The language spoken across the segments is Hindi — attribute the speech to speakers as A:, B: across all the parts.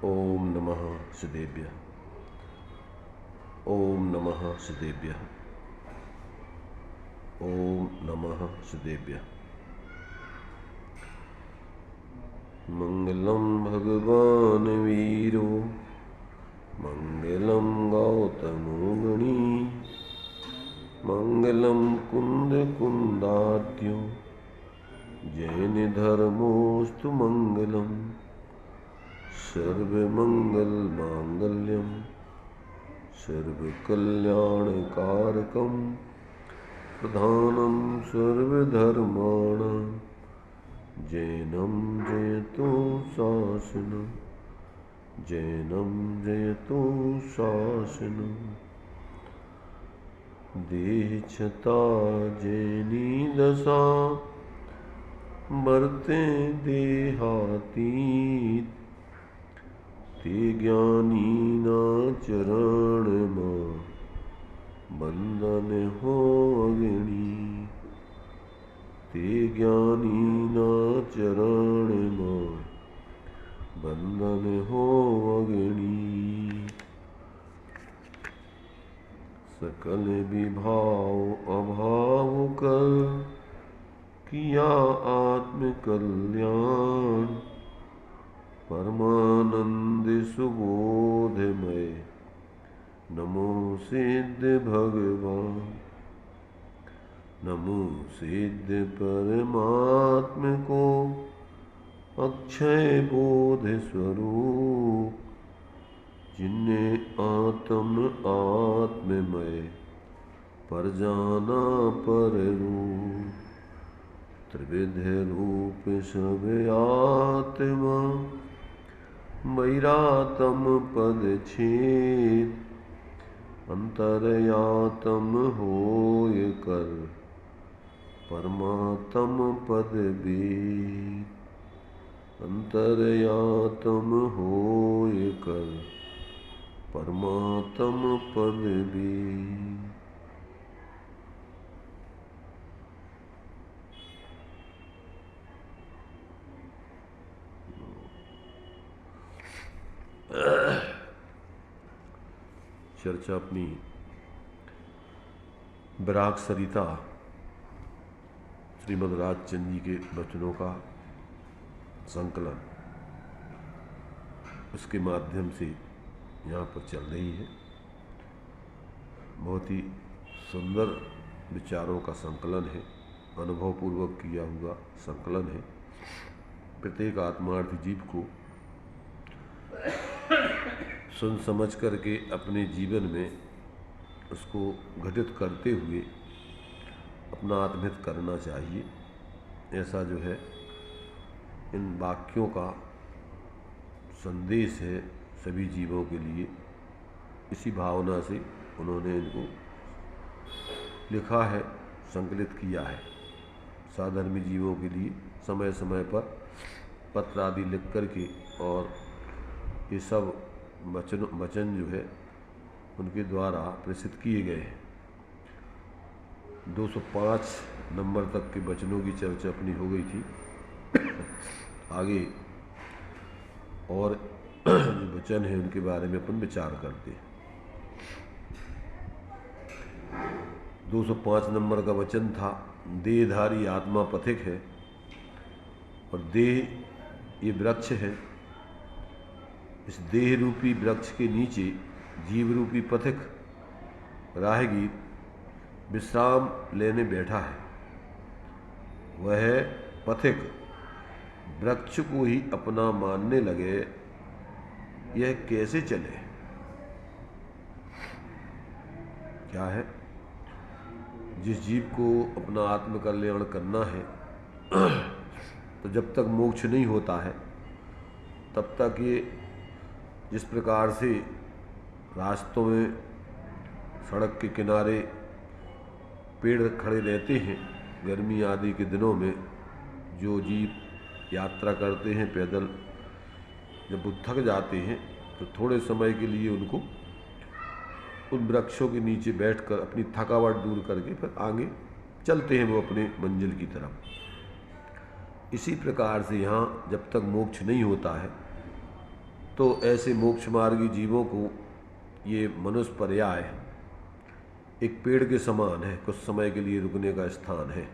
A: ओम नमः सिद्धेभ्यः। ओम नमः सिद्धेभ्यः। ओम नमः सिद्धेभ्यः। मंगलम भगवान वीरो मंगलम गौतमो गणी मंगलम कुंद कुंदार्त्यो जैन धर्मोस्तु मंगलम सर्वमंगल मांगल्यम सर्वकल्याणकारकं प्रधानं सर्वधर्माणां जैनं जयतु शासनं जैनं जयतु शासनं देहच्छता जैनी दशा बरते देहातीत ते ज्ञानी ना चरण मां बंधन हो अग्नि ते ज्ञानी ना चरण मां बंधन हो अग्नि सकल विभाव अभाव कर किया आत्म कल्याण परमानंद सुबोधमय नमो सिद्ध भगवान नमो सिद्ध परमात्म को अक्षय बोध स्वरूप जिन्ने आत्म आत्ममय पर जाना पर रूप त्रिविध रूप सब आत्मा वैरातम पद छेद अंतरयातम होय कर परमात्म पद वेद अंतरयातम होय कर परमात्म पद वेद। चर्चा अपनी विराग सरिता श्रीमद् राजचंद जी के वचनों का संकलन उसके माध्यम से यहाँ पर चल रही है। बहुत ही सुंदर विचारों का संकलन है, अनुभवपूर्वक किया हुआ संकलन है। प्रत्येक आत्मार्थी जीव को सुन समझ करके अपने जीवन में उसको घटित करते हुए अपना आत्महित करना चाहिए। ऐसा जो है इन वाक्यों का संदेश है सभी जीवों के लिए। इसी भावना से उन्होंने इनको लिखा है, संकलित किया है। साधर्मी जीवों के लिए समय समय पर पत्र आदि लिख करके और ये सब वचन जो है उनके द्वारा प्रेषित किए गए हैं। 205 नंबर तक के वचनों की चर्चा अपनी हो गई थी। आगे और जो वचन है उनके बारे में अपन विचार करते हैं। 205 नंबर का वचन था, देहधारी आत्मा पथिक है और देह ये वृक्ष है। इस देह रूपी वृक्ष के नीचे जीव रूपी पथिक राहगीर विश्राम लेने बैठा है। वह पथिक वृक्ष को ही अपना मानने लगे, यह कैसे चले? क्या है? जिस जीव को अपना आत्मकल्याण करना है तो जब तक मोक्ष नहीं होता है तब तक ये जिस प्रकार से रास्तों में सड़क के किनारे पेड़ खड़े रहते हैं, गर्मी आदि के दिनों में जो जीव यात्रा करते हैं पैदल, जब वो थक जाते हैं तो थोड़े समय के लिए उनको उन वृक्षों के नीचे बैठकर अपनी थकावट दूर करके फिर आगे चलते हैं वो अपने मंजिल की तरफ। इसी प्रकार से यहाँ जब तक मोक्ष नहीं होता है तो ऐसे मोक्ष मार्गी जीवों को ये मनुष्य पर्याय एक पेड़ के समान है, कुछ समय के लिए रुकने का स्थान है।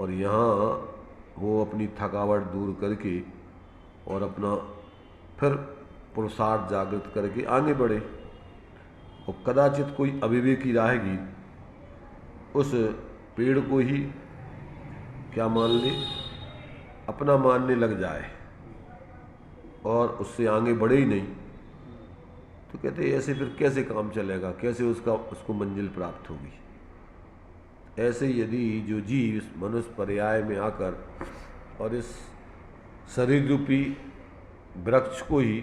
A: और यहाँ वो अपनी थकावट दूर करके और अपना फिर पुरुषार्थ जागृत करके आगे बढ़े। और कदाचित कोई अविवेकी रहेगी उस पेड़ को ही क्या मान ले, अपना मानने लग जाए और उससे आगे बढ़े ही नहीं। तो कहते ऐसे फिर कैसे काम चलेगा, कैसे उसको मंजिल प्राप्त होगी। ऐसे यदि जो जीव इस मनुष्य पर्याय में आकर और इस शरीर रूपी वृक्ष को ही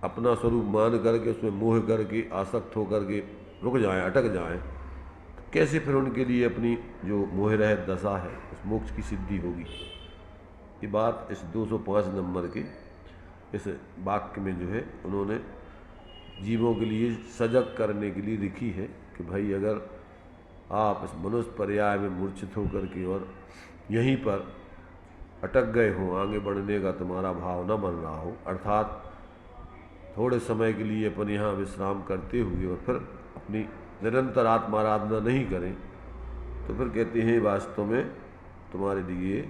A: अपना स्वरूप मान करके उसमें मोह करके आसक्त होकर के रुक जाएं, अटक जाएं, तो कैसे फिर उनके लिए अपनी जो मोह रहित दशा है उस मोक्ष की सिद्धि होगी। ये बात इस 205 नंबर के इस वाक्य में जो है उन्होंने जीवों के लिए सजग करने के लिए लिखी है कि भाई अगर आप इस मनुष्य पर्याय में मूर्छित होकर के और यहीं पर अटक गए हो, आगे बढ़ने का तुम्हारा भाव न बन रहा हो, अर्थात थोड़े समय के लिए अपन यहाँ विश्राम करते हुए और फिर अपनी निरंतर आत्माराधना नहीं करें, तो फिर कहते हैं वास्तव में तुम्हारे लिए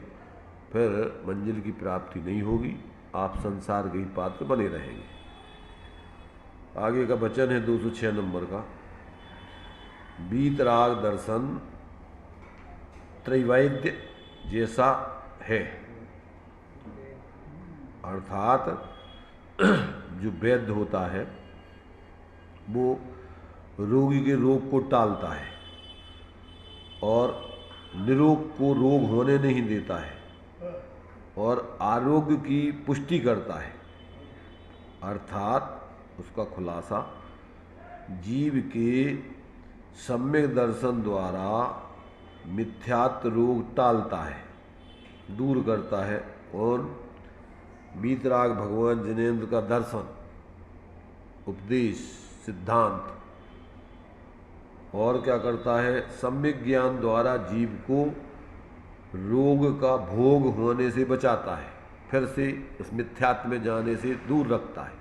A: फिर मंजिल की प्राप्ति नहीं होगी, आप संसार के ही पात्र बने रहेंगे। आगे का वचन है 206 नंबर का, वीतराग दर्शन त्रैवैद्य जैसा है। अर्थात जो वैद्य होता है वो रोगी के रोग को टालता है और निरोग को रोग होने नहीं देता है और आरोग्य की पुष्टि करता है। अर्थात उसका खुलासा जीव के सम्यक दर्शन द्वारा मिथ्यात्व रोग टालता है, दूर करता है। और वीतराग भगवान जिनेंद्र का दर्शन, उपदेश, सिद्धांत और क्या करता है, सम्यक ज्ञान द्वारा जीव को रोग का भोग होने से बचाता है, फिर से उस मिथ्यात्व में जाने से दूर रखता है,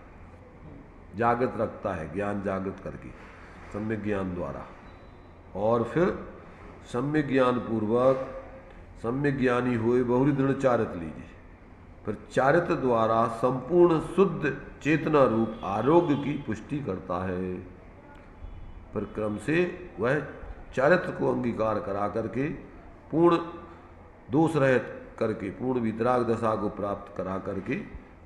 A: जागृत रखता है, ज्ञान जागृत करके सम्यक ज्ञान द्वारा। और फिर सम्यक ज्ञान पूर्वक सम्यक ज्ञानी हुए बहुरी दृढ़ चारित्र लीजिए, फिर चारित्र द्वारा संपूर्ण शुद्ध चेतना रूप आरोग्य की पुष्टि करता है। फिर क्रम से वह चारित्र को अंगीकार करा करके पूर्ण दोष रहित करके पूर्ण वितराग दशा को प्राप्त करा करके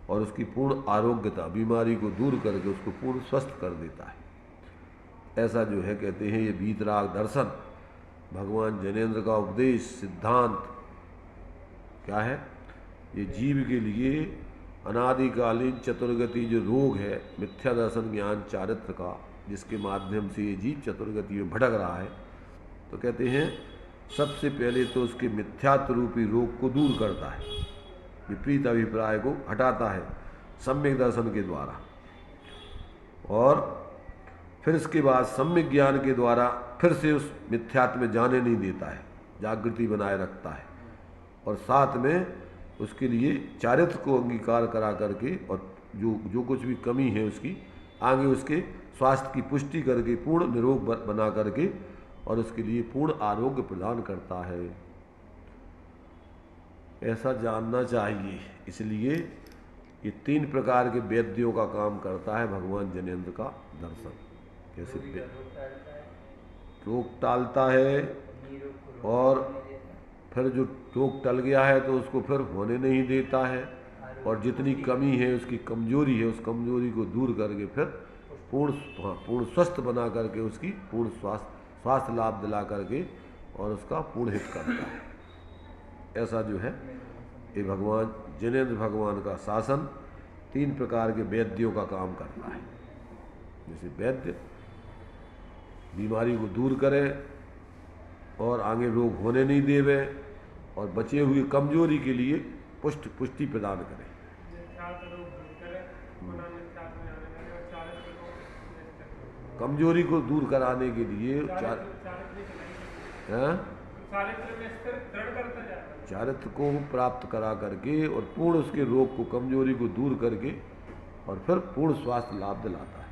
A: और उसकी पूर्ण आरोग्यता, बीमारी को दूर करके उसको पूर्ण स्वस्थ कर देता है। ऐसा जो है कहते हैं ये वीतराग दर्शन, भगवान जनेंद्र का उपदेश, सिद्धांत क्या है, ये जीव के लिए अनादिकालीन चतुर्गति जो रोग है मिथ्या दर्शन ज्ञान चारित्र का, जिसके माध्यम से ये जीव चतुर्गति में भटक रहा है, तो कहते हैं सबसे पहले तो उसके मिथ्यात्व रूपी रोग को दूर करता है, विपरीत अभिप्राय को हटाता है सम्यक दर्शन के द्वारा। और फिर इसके बाद सम्यक ज्ञान के द्वारा फिर से उस मिथ्यात्व में जाने नहीं देता है, जागृति बनाए रखता है। और साथ में उसके लिए चारित्र को अंगीकार करा करके और जो कुछ भी कमी है उसकी आगे उसके स्वास्थ्य की पुष्टि करके पूर्ण निरोग बना करके और उसके लिए पूर्ण आरोग्य प्रदान करता है। ऐसा जानना चाहिए। इसलिए ये 3 प्रकार के वैद्यों का काम करता है भगवान जनेंद्र का दर्शन। कैसे रोग टालता है और फिर जो रोग टल गया है तो उसको फिर होने नहीं देता है, और जितनी कमी है उसकी कमजोरी है उस कमजोरी को दूर करके फिर पूर्ण स्वस्थ बना करके उसकी पूर्ण स्वास्थ्य लाभ दिला करके और उसका पूर्ण हित करता है। ऐसा जो है ये भगवान जिनेंद्र भगवान का शासन 3 प्रकार के वैद्यों का काम करता है। जैसे वैद्य बीमारी को दूर करे और आगे रोग होने नहीं देवे और बचे हुए कमजोरी के लिए पुष्टि प्रदान करे। कमजोरी को दूर कराने के लिए चारित्र को प्राप्त करा करके और पूर्ण उसके रोग को कमजोरी को दूर करके और फिर पूर्ण स्वास्थ्य लाभ दिलाता है।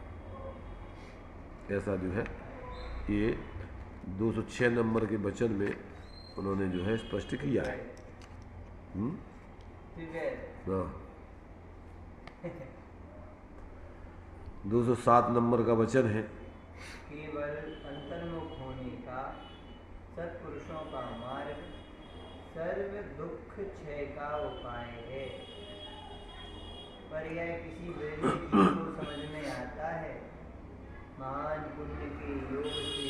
A: ऐसा जो है ये 206 नंबर के वचन में उन्होंने जो है स्पष्ट किया है। हाँ 207 नंबर का वचन है,
B: केवल अंतर्मुख होने का सत्पुरुषों का मार्ग सर्व दुख क्षय का उपाय है, पर यह किसी विरले जीव को समझ में आता है। महान पुण्य के योग से,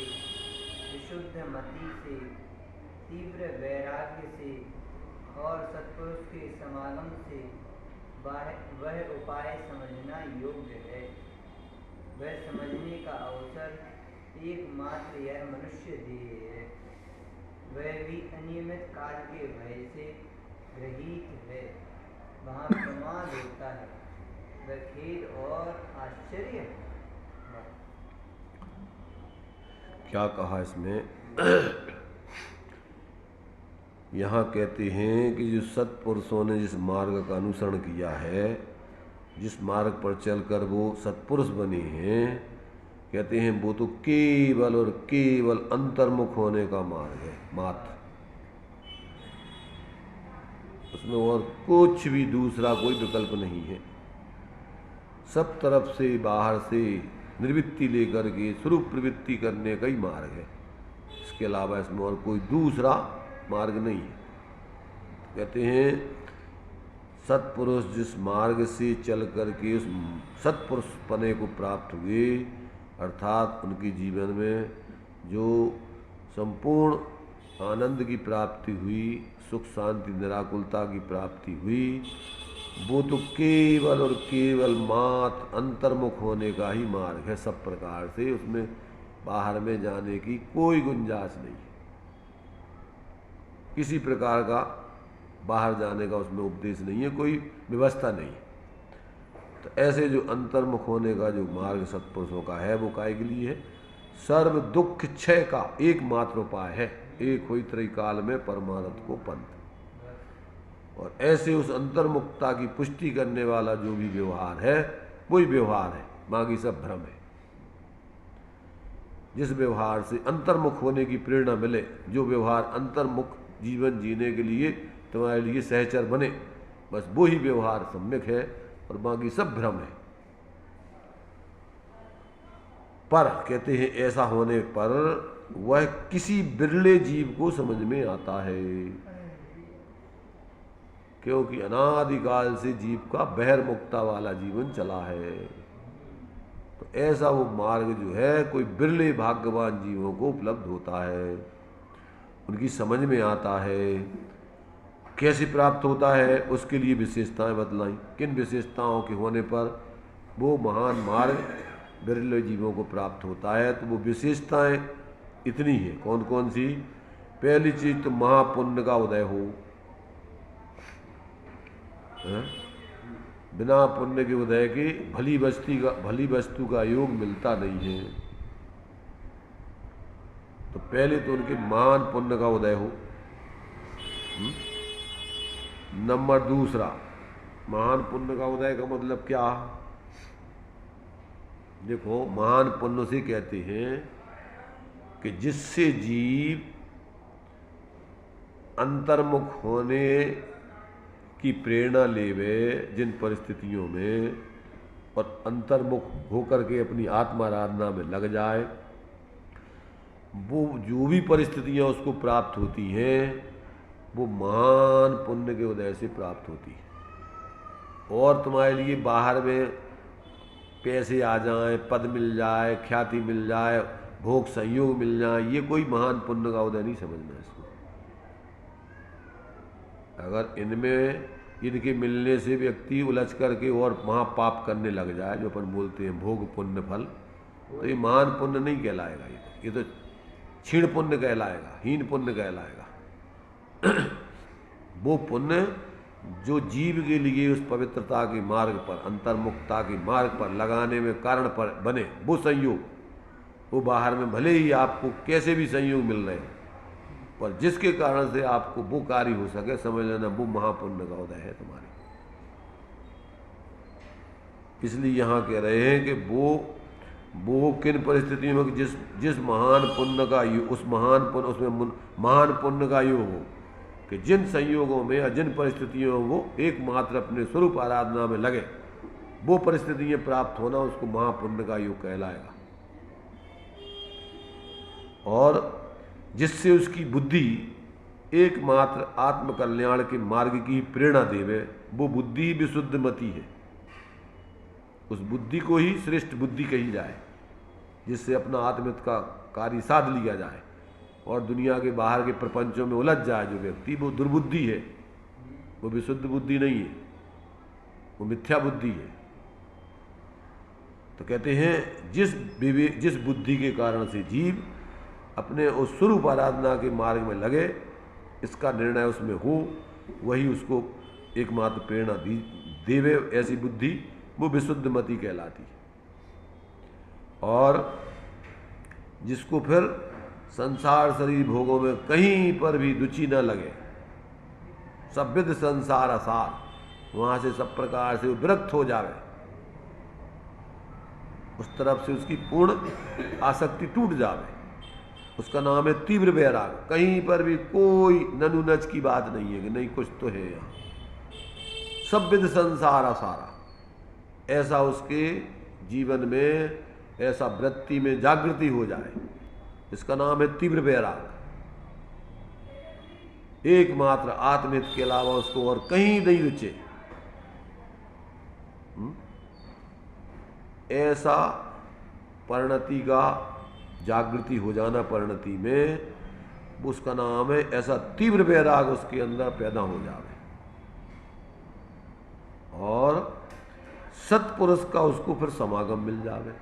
B: विशुद्ध मति से, तीव्र वैराग्य से और सत्पुरुष के समागम से वह उपाय समझना योग्य है। वह समझने का अवसर एकमात्र यह मनुष्य देह है। वह भी अनियमित काल के भय से ग्रहित है। वहाँ प्रमाद होता है, वह खेद और आश्चर्य है।
A: क्या कहा इसमें? यहाँ कहते हैं कि जो सत्पुरुषों ने जिस मार्ग का अनुसरण किया है, जिस मार्ग पर चलकर वो सत्पुरुष बने हैं, कहते हैं वो तो केवल और केवल अंतर्मुख होने का मार्ग है मात्र। उसमें और कुछ भी दूसरा कोई विकल्प नहीं है। सब तरफ से बाहर से निवृत्ति लेकर के स्वरूप प्रवृत्ति करने का ही मार्ग है। इसके अलावा इसमें और कोई दूसरा मार्ग नहीं है। कहते हैं सत्पुरुष जिस मार्ग से चल करके उस सत्पुरुष पने को प्राप्त हुए, अर्थात उनके जीवन में जो संपूर्ण आनंद की प्राप्ति हुई, सुख शांति निराकुलता की प्राप्ति हुई, वो तो केवल और केवल मात्र अंतर्मुख होने का ही मार्ग है। सब प्रकार से उसमें बाहर में जाने की कोई गुंजाइश नहीं है। किसी प्रकार का बाहर जाने का उसमें उपदेश नहीं है, कोई व्यवस्था नहीं है। तो ऐसे जो अंतर्मुख होने का जो मार्ग सत्पुरुषों का है, वो काय के लिए है? सर्व दुख क्षय का एकमात्र उपाय है। एक हुई त्रिकाल में परमारथ को पंथ। और ऐसे उस अंतर्मुखता की पुष्टि करने वाला जो भी व्यवहार है, वही व्यवहार है, बाकी सब भ्रम है। जिस व्यवहार से अंतर्मुख होने की प्रेरणा मिले, जो व्यवहार अंतर्मुख जीवन जीने के लिए तुम्हारे लिए सहचर बने, बस वो ही व्यवहार सम्यक है और बाकी सब भ्रम है। पर कहते हैं ऐसा होने पर वह किसी बिरले जीव को समझ में आता है, क्योंकि अनादिकाल से जीव का बहिर्मुखता वाला जीवन चला है। तो ऐसा वो मार्ग जो है कोई बिरले भाग्यवान जीवों को उपलब्ध होता है, उनकी समझ में आता है। कैसे प्राप्त होता है, उसके लिए विशेषताएं बतलाई। किन विशेषताओं के होने पर वो महान मार्ग बिरले जीवों को प्राप्त होता है? तो वो विशेषताएं इतनी है। कौन कौन सी? पहली चीज तो महापुण्य का उदय हो। बिना पुण्य के उदय के भली वस्तु का योग मिलता नहीं है। तो पहले तो उनके महान पुण्य का उदय हो। नंबर दूसरा, महान पुण्य का उदय का मतलब क्या? देखो, महान पुण्य से कहते हैं कि जिससे जीव अंतर्मुख होने की प्रेरणा लेवे जिन परिस्थितियों में, और अंतर्मुख होकर के अपनी आत्माराधना में लग जाए, वो जो भी परिस्थितियां उसको प्राप्त होती हैं वो महान पुण्य के उदय से प्राप्त होती है। और तुम्हारे लिए बाहर में पैसे आ जाएं, पद मिल जाए, ख्याति मिल जाए, भोग संयोग मिल जाए, ये कोई महान पुण्य का उदय नहीं समझना इसको। अगर इनमें इनके मिलने से व्यक्ति उलझ करके और महापाप करने लग जाए, जो अपन बोलते हैं भोग पुण्य फल, तो ये महान पुण्य नहीं कहलाएगा। ये तो क्षीण पुण्य कहलाएगा, हीन पुण्य कहलाएगा। वो पुण्य जो जीव के लिए उस पवित्रता के मार्ग पर, अंतर्मुखता के मार्ग पर लगाने में कारण पर बने, वो संयोग, वो बाहर में भले ही आपको कैसे भी संयोग मिल रहे हैं, पर जिसके कारण से आपको वो कार्य हो सके, समझ लेना वो महापुण्य का उदय है तुम्हारे। इसलिए यहाँ कह रहे हैं कि वो किन परिस्थितियों में जिस जिस महान पुण्य का उसमें महान पुण्य का योग हो कि जिन संयोगों में या जिन परिस्थितियों में वो एकमात्र अपने स्वरूप आराधना में लगे, वो परिस्थितियाँ प्राप्त होना उसको महापुण्य का योग कहलाएगा। और जिससे उसकी बुद्धि एकमात्र आत्मकल्याण के मार्ग की प्रेरणा देवे, वो बुद्धि विशुद्ध मति है। उस बुद्धि को ही श्रेष्ठ बुद्धि कही जाए, जिससे अपना आत्महित का कार्य साध लिया जाए और दुनिया के बाहर के प्रपंचों में उलझ जाए जो व्यक्ति, वो दुर्बुद्धि है, वो विशुद्ध बुद्धि नहीं है, वो मिथ्या बुद्धि है। तो कहते हैं जिस बुद्धि के कारण से जीव अपने उस स्वरूप आराधना के मार्ग में लगे, इसका निर्णय उसमें हो, वही उसको एकमात्र प्रेरणा देवे। ऐसी बुद्धि वो विशुद्ध मति कहलाती है। और जिसको फिर संसार शरीर भोगों में कहीं पर भी रुचि न लगे, सब विध संसार असार, वहाँ से सब प्रकार से वो विरक्त हो जावे, उस तरफ से उसकी पूर्ण आसक्ति टूट जावे, उसका नाम है तीव्र वैराग। कहीं पर भी कोई ननुनच की बात नहीं है कि नहीं कुछ तो है यहाँ, सब विध संसार असारा, ऐसा उसके जीवन में, ऐसा वृत्ति में जागृति हो जाए, इसका नाम है तीव्र वैराग। एकमात्र आत्महित के अलावा उसको और कहीं नहीं रुचे, ऐसा परिणति का जागृति हो जाना, परिणति में, उसका नाम है ऐसा तीव्र वैराग उसके अंदर पैदा हो जावे। और सत्पुरुष का उसको फिर समागम मिल जावे।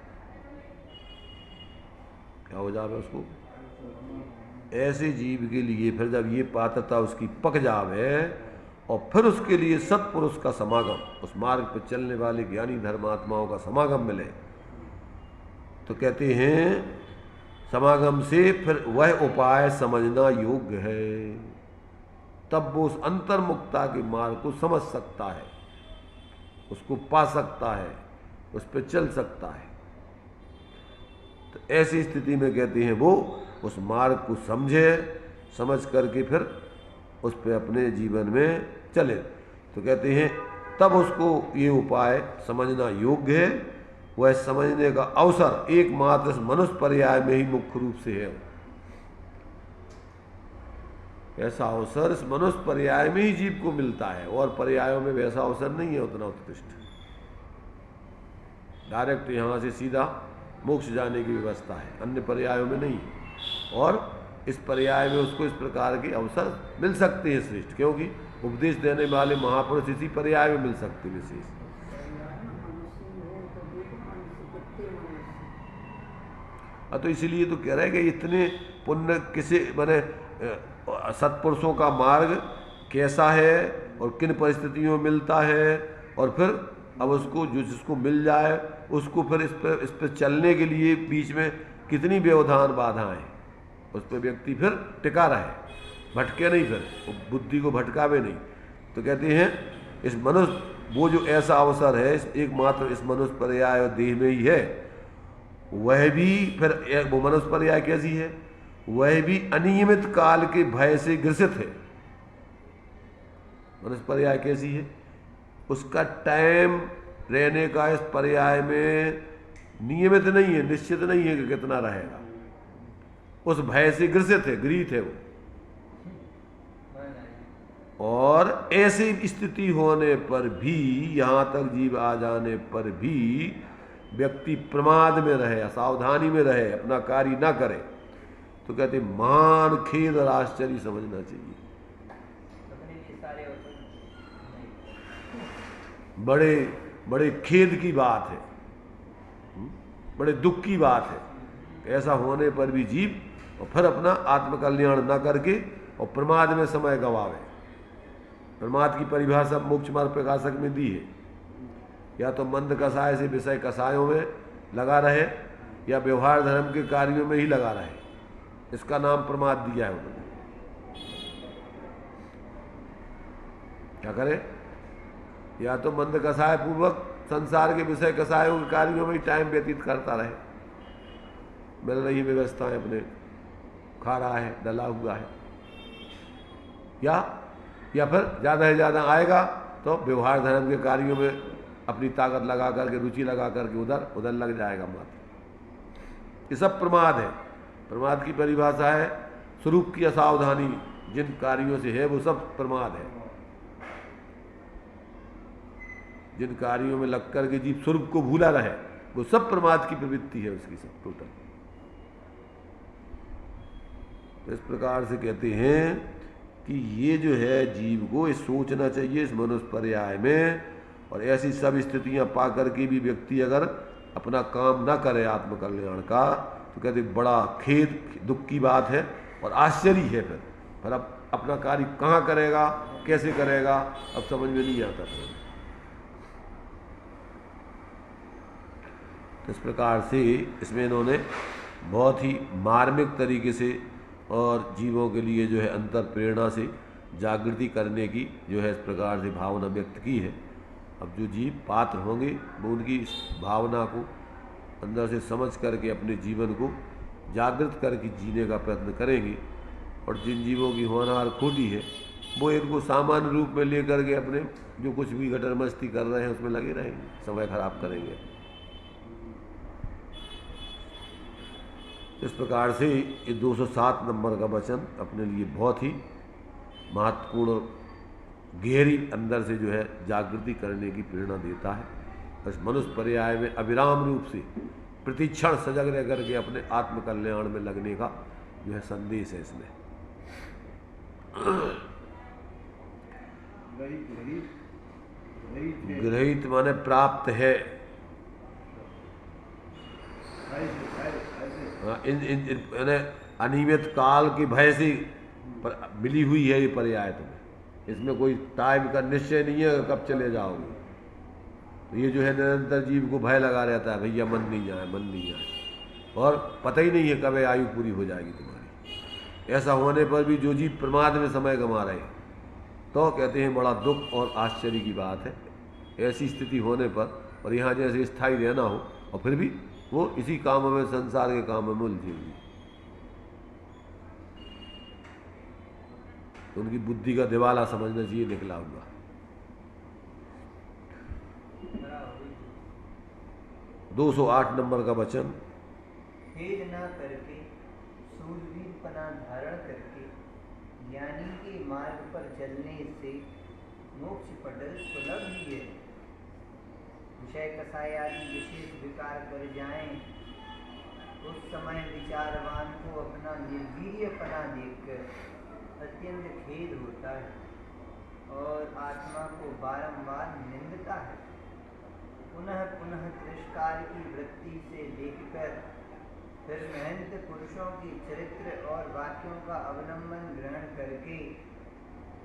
A: क्या हो जावे उसको? ऐसे जीव के लिए फिर जब ये पात्रता उसकी पक जावे और फिर उसके लिए सत्पुरुष का समागम, उस मार्ग पर चलने वाले ज्ञानी धर्मात्माओं का समागम मिले, तो कहते हैं समागम से फिर वह उपाय समझना योग्य है। तब वो उस अंतर्मुक्ता के मार्ग को समझ सकता है, उसको पा सकता है, उस पर चल सकता है। तो ऐसी स्थिति में कहते हैं वो उस मार्ग को समझे, समझ करके फिर उस पर अपने जीवन में चले। तो कहते हैं तब उसको ये उपाय समझना योग्य है। वह समझने का अवसर एकमात्र इस मनुष्य पर्याय में ही मुख्य रूप से है। ऐसा अवसर इस मनुष्य पर्याय में ही जीव को मिलता है, और पर्यायों में वैसा अवसर नहीं है उतना उत्कृष्ट। डायरेक्ट यहाँ से सीधा मोक्ष जाने की व्यवस्था है, अन्य पर्यायों में नहीं। और इस पर्याय में उसको इस प्रकार के अवसर मिल सकते हैं श्रेष्ठ, क्योंकि उपदेश देने वाले महापुरुष इसी पर्याय में मिल सकते विशेष। तो इसीलिए तो कह रहे हैं कि इतने पुण्य किसे बने, सत्पुरुषों का मार्ग कैसा है और किन परिस्थितियों में मिलता है, और फिर अब उसको जो जिसको मिल जाए उसको फिर इस पर चलने के लिए बीच में कितनी व्यवधान बाधाएं, उस पर व्यक्ति फिर टिका रहे, भटके नहीं, फिर बुद्धि को भटकावे नहीं। तो कहते हैं इस मनुष्य, वो जो ऐसा अवसर है एकमात्र इस मनुष्य पर्याय और देह में ही है, वह भी फिर वो मनुष्य पर्याय कैसी है, वह भी अनियमित काल के भय से ग्रसित है। मनुष्य पर्याय कैसी है, उसका टाइम रहने का इस पर्याय में नियमित नहीं है, निश्चित नहीं है कि कितना रहेगा, उस भय से ग्रसित है, गृहीत है वो। और ऐसी स्थिति होने पर भी, यहाँ तक जीव आ जाने पर भी व्यक्ति प्रमाद में रहे, सावधानी में रहे, अपना कार्य ना करे, तो कहते महान खेद और आश्चर्य समझना चाहिए। बड़े बड़े खेद की बात है, बड़े दुख की बात है। ऐसा होने पर भी जीव और फिर अपना आत्मकल्याण न करके और प्रमाद में समय गवावे। प्रमाद की परिभाषा मोक्ष मार्ग प्रकाशक में दी है, या तो मंद कसाय से विषय कसायों में लगा रहे, या व्यवहार धर्म के कार्यों में ही लगा रहे, इसका नाम प्रमाद दिया है उन्होंने। क्या करे, या तो मंद कसाय पूर्वक संसार के विषय कसायों के कार्यों में ही टाइम व्यतीत करता रहे, मिल रही व्यवस्थाएं अपने खा रहा है, डला हुआ है, या फिर ज़्यादा से ज़्यादा आएगा तो व्यवहार धर्म के कार्यों में अपनी ताकत लगा करके, रुचि लगा करके उधर लग जाएगा मात्र। ये सब प्रमाद है। प्रमाद की परिभाषा है स्वरूप की असावधानी, जिन कार्यों से है वो सब प्रमाद है। जिन कार्यों में लग करके जीव स्वरूप को भूला रहे वो सब प्रमाद की प्रवृत्ति है उसकी, सब टोटल। तो इस प्रकार से कहते हैं कि ये जो है जीव को ये सोचना चाहिए इस मनुष्य पर्याय में, और ऐसी सब स्थितियां पा करके भी व्यक्ति अगर अपना काम ना करे आत्मकल्याण का, तो कहते बड़ा खेद, दुख की बात है और आश्चर्य है। फिर अब अपना कार्य कहाँ करेगा, कैसे करेगा, अब समझ में नहीं आता। तो इस प्रकार से इसमें इन्होंने बहुत ही मार्मिक तरीके से और जीवों के लिए जो है अंतर प्रेरणा से जागृति करने की जो है इस प्रकार से भावना व्यक्त की है। अब जो जीव पात्र होंगे वो उनकी इस भावना को अंदर से समझ करके अपने जीवन को जागृत करके जीने का प्रयत्न करेंगे, और जिन जीवों की होनहार खोटी है वो इनको सामान्य रूप में लेकर के अपने जो कुछ भी गटर मस्ती कर रहे हैं उसमें लगे रहेंगे, समय खराब करेंगे। इस प्रकार से ये 207 नंबर का वचन अपने लिए बहुत ही महत्वपूर्ण और गहरी अंदर से जो है जागृति करने की प्रेरणा देता है। इस मनुष्य पर्याय में अविराम रूप से प्रतिक्षण सजग रह करके अपने आत्मकल्याण में लगने का जो है संदेश है इसमें। गृहीत माने प्राप्त है, इन अनियमित काल के भय से मिली हुई है ये पर्याय तुम्हें। इसमें कोई टाइम का निश्चय नहीं है कब चले जाओगे। तो ये जो है निरंतर जीव को भय लगा रहता है, भैया मन नहीं जाए, मन नहीं जाए, और पता ही नहीं है कब आयु पूरी हो जाएगी तुम्हारी। ऐसा होने पर भी जो जीव प्रमाद में समय गंवा रहे तो कहते हैं बड़ा दुख और आश्चर्य की बात है। ऐसी स्थिति होने पर, और यहाँ जैसे स्थायी रहना हो, और फिर भी वो इसी काम में, संसार के काम में उलझी हुई। तो उनकी बुद्धि का दिवाला समझना चाहिए निकला हुआ। 208 नंबर का वचन,
B: खेद न करके सूरवीरपना धारण करके ज्ञानी के मार्ग पर चलने से मोक्ष पटल सुलभ ही है। विषय कसाय आदि विशेष विकार कर जाएं, उस समय विचारवान को अपना निर्वीर्यपना देखकर अत्यंत खेद होता है और आत्मा को बारंबार निंदता है। पुनः पुनः तिरस्कार की वृत्ति से देखकर फिर महंत पुरुषों के चरित्र और वाक्यों का अवलंबन ग्रहण करके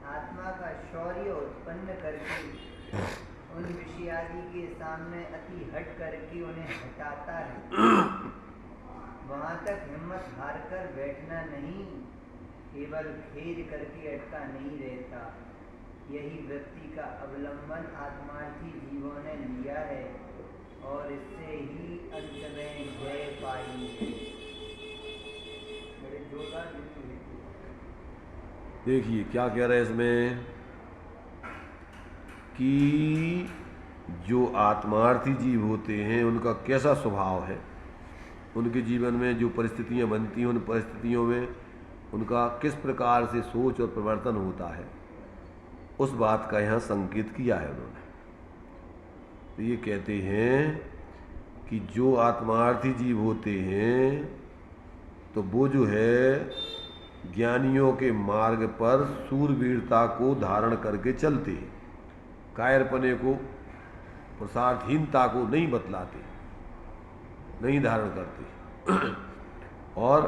B: आत्मा का शौर्य उत्पन्न करके उन विषयादि के सामने अति हट करके उन्हें हटाता है। वहाँ तक हिम्मत हार कर बैठना नहीं, केवल खेद करके अटका नहीं रहता। यही वृत्ति का अवलंबन आत्मार्थी जीवों ने लिया है और इससे ही अंत में जय पाई है। बड़े जोरदार
A: देखिए क्या कह रहे हैं इसमें कि जो आत्मार्थी जीव होते हैं उनका कैसा स्वभाव है, उनके जीवन में जो परिस्थितियां बनती हैं उन परिस्थितियों में उनका किस प्रकार से सोच और परिवर्तन होता है, उस बात का यहाँ संकेत किया है उन्होंने। तो ये कहते हैं कि जो आत्मार्थी जीव होते हैं तो वो जो है ज्ञानियों के मार्ग पर सूरवीरता को धारण करके चलते हैं, कायरपने को, पुरुषार्थहीनता को नहीं बतलाते, नहीं धारण करते, और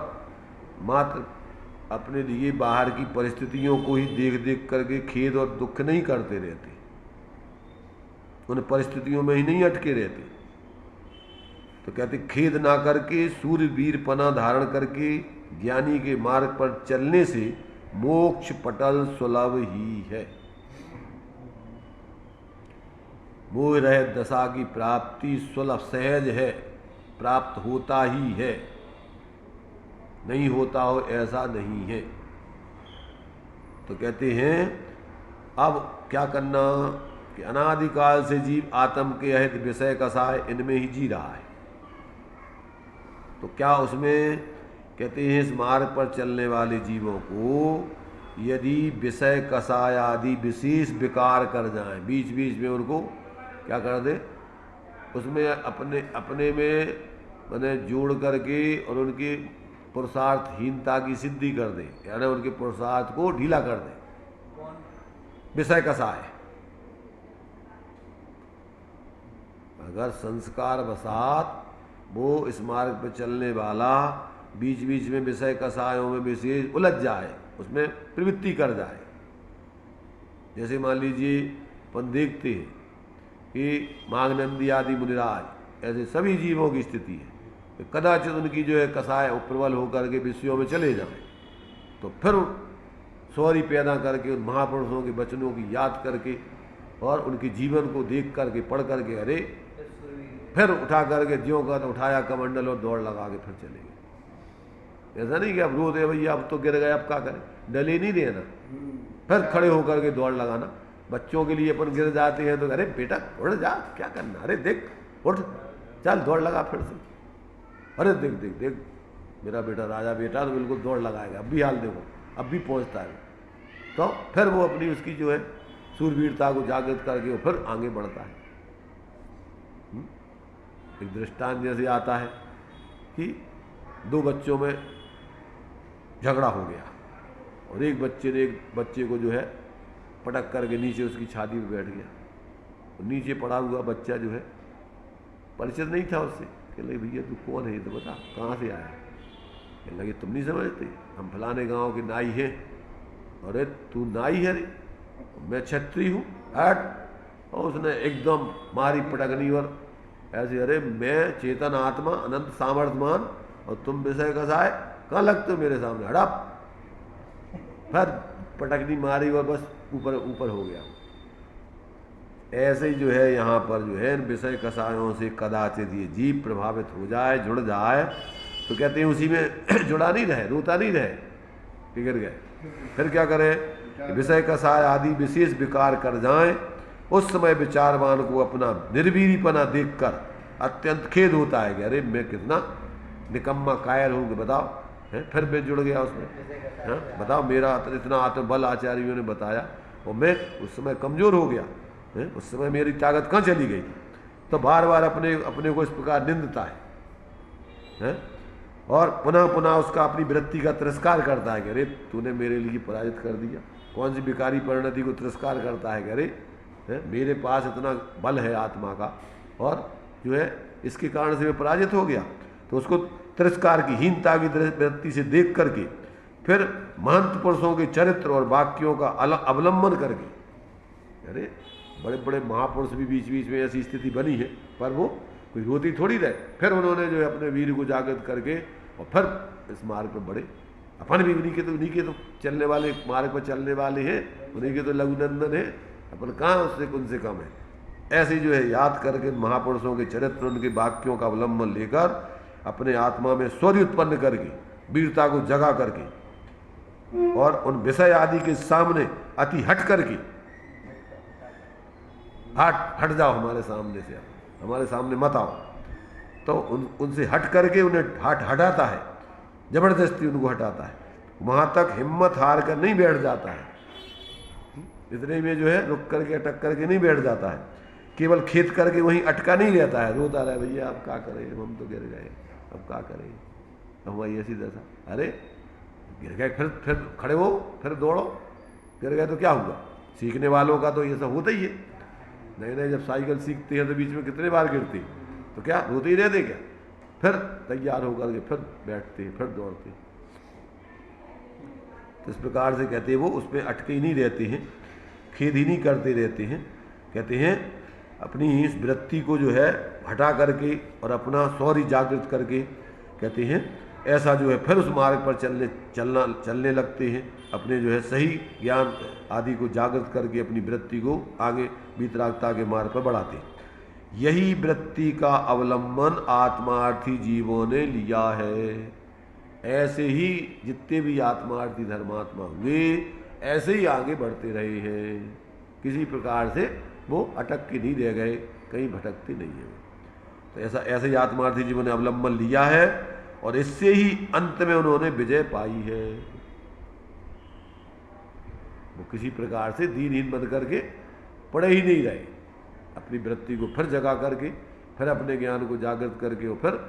A: मात्र अपने लिए बाहर की परिस्थितियों को ही देख देख करके खेद और दुख नहीं करते रहते, उन परिस्थितियों में ही नहीं अटके रहते। तो कहते खेद ना करके सूरवीरपना धारण करके ज्ञानी के मार्ग पर चलने से मोक्ष पटल सुलभ ही है। मोह रहित दशा की प्राप्ति सुलभ सहज है, प्राप्त होता ही है, नहीं होता हो ऐसा नहीं है। तो कहते हैं अब क्या करना कि अनादिकाल से जीव आत्म के अहित विषय कसाय इनमें ही जी रहा है। तो क्या उसमें कहते हैं इस मार्ग पर चलने वाले जीवों को यदि विषय कसाय आदि विशेष विकार कर जाएं, बीच बीच में उनको क्या कर दे, उसमें अपने में मैंने जोड़ करके और उनकी पुरुषार्थहीनता की सिद्धि कर दे, यानी उनके पुरुषार्थ को ढीला कर दे, विषय कसाय। अगर संस्कार वसात वो इस मार्ग पर चलने वाला बीच बीच में विषय कसायों में विशेष उलझ जाए, उसमें प्रवृत्ति कर जाए। जैसे मान लीजिए अपन देखते हैं कि माघनंदी आदि मुनिराज, ऐसे सभी जीवों की स्थिति है, कदाचित उनकी जो है कसाय प्रबल होकर के विषयों में चले जाएं, तो फिर सौरी पैदा करके उन महापुरुषों के वचनों की याद करके और उनके जीवन को देख करके पढ़ करके अरे फिर उठा करके ज्यों का उठाया कमंडल और दौड़ लगा के फिर चले गए। ऐसा नहीं कि अब रोते भैया अब तो गिर गए अब क्या करें, डले नहीं देना, फिर खड़े होकर के दौड़ लगाना। बच्चों के लिए अपन गिर जाते हैं तो अरे बेटा उड़ जा, क्या करना, अरे देख उठ चल दौड़ लगा फिर से, अरे देख देख देख मेरा बेटा राजा बेटा तो बिल्कुल दौड़ लगाएगा, अब भी हाल देखो अब भी पहुंचता है। तो फिर वो अपनी उसकी जो है सूरवीरता को जागृत करके वो फिर आगे बढ़ता है। एक दृष्टांत जैसे आता है कि दो बच्चों में झगड़ा हो गया और एक बच्चे ने एक बच्चे को जो है पटक करके नीचे उसकी छाती पे बैठ गया, और नीचे पड़ा हुआ बच्चा जो है परिचित नहीं था उससे, कह लगे भैया तू कौन है ये तो बता, कहाँ से आया? कह लगे तुम नहीं समझते, हम फलाने गांव के नाई हैं। अरे तू नाई है रे, मैं क्षत्रिय हूँ हट। और उसने एकदम मारी पटकनी और ऐसे, अरे मैं चेतन आत्मा अनंत सामर्थ्यमान और तुम विषय कसाय, कहाँ लगते हो मेरे सामने, हड़प। फिर पटकनी मारी और बस ऊपर ऊपर हो गया। ऐसे ही जो है यहाँ पर जो है विषय कसायों से कदाचित ये जीव प्रभावित हो जाए, जुड़ जाए, तो कहते हैं उसी में जुड़ा नहीं रहे, रोता नहीं रहे कि गिर गए। फिर क्या करें, विषय कसाय आदि विशेष विकार कर जाएं, उस समय विचारवान को अपना निर्वीरीपना देखकर अत्यंत खेद होता है कि अरे मैं कितना निकम्मा कायर हूँ, बताओ है, फिर मैं जुड़ गया उसमें, है बताओ मेरा इतना आत्मबल आचार्यों ने बताया और मैं उस समय कमजोर हो गया है, उस समय मेरी ताकत कहाँ चली गई थी। तो बार बार अपने को इस प्रकार निंदता है और पुनः पुनः उसका अपनी वृत्ति का तिरस्कार करता है कि अरे तूने मेरे लिए पराजित कर दिया। कौन सी विकारी परिणति को तिरस्कार करता है कि अरे मेरे पास इतना बल है आत्मा का और जो है इसके कारण से मैं पराजित हो गया। तो उसको तिरस्कार की हीनता की वृत्ति से देख करके फिर महंत पुरुषों के चरित्र और वाक्यों का अवलंबन करके, अरे बड़े बड़े महापुरुष भी बीच बीच में ऐसी स्थिति बनी है पर वो कोई रोती थोड़ी रहे, फिर उन्होंने जो है अपने वीर को जागृत करके और फिर इस मार्ग पर बढ़े। अपन भी उन्हीं के तो चलने वाले मार्ग पर चलने वाले हैं, उन्हीं के तो लघुनंदन है, अपन कहाँ उससे उनसे कम है। ऐसे जो है याद करके महापुरुषों के चरित्र उनके वाक्यों का अवलंबन लेकर अपने आत्मा में शौर्य उत्पन्न करके वीरता को जगा करके और उन विषय आदि के सामने अति हट करके हट जाओ हमारे सामने से, हमारे सामने मत आओ। तो उनसे हट करके उन्हें हटाता है, जबरदस्ती उनको हटाता है। वहां तक हिम्मत हार कर नहीं बैठ जाता है, इतने में जो है रुक करके अटक करके नहीं बैठ जाता है, केवल खेत करके वहीं अटका नहीं रहता है, रोता रहा भैया अब क्या करें, हम तो गिर गए अब क्या करें, हमारी ऐसी दशा। अरे गिर गए फिर खड़े हो, फिर दौड़ो, गिर गए तो क्या हुआ। सीखने वालों का तो ये सब होता ही है, नए नए जब साइकिल सीखते हैं तो बीच में कितने बार गिरते हैं, तो क्या रोते ही रहते क्या, फिर तैयार होकर के फिर बैठते हैं, फिर दौड़ते हैं। तो इस प्रकार से कहते हैं वो उसमें अटके ही नहीं रहते हैं, खेद ही नहीं करते रहते हैं। कहते हैं अपनी इस वृत्ति को जो है हटा करके और अपना शौर्य जागृत करके कहते हैं ऐसा जो है फिर उस मार्ग पर चलने लगते हैं, अपने जो है सही ज्ञान आदि को जागृत करके अपनी वृत्ति को आगे वीतरागता के मार्ग पर बढ़ाते हैं। यही वृत्ति का अवलंबन आत्मार्थी जीवों ने लिया है। ऐसे ही जितने भी आत्मार्थी धर्मात्मा हुए ऐसे ही आगे बढ़ते रहे हैं, किसी प्रकार से वो अटक के नहीं रह गए, कहीं भटकते नहीं हैं। तो ऐसे ही आत्मार्थी जीवों ने अवलंबन लिया है और इससे ही अंत में उन्होंने विजय पाई है। वो किसी प्रकार से दीनहीन बन करके पड़े ही नहीं रहे, अपनी वृत्ति को फिर जगा करके, फिर अपने ज्ञान को जागृत करके और फिर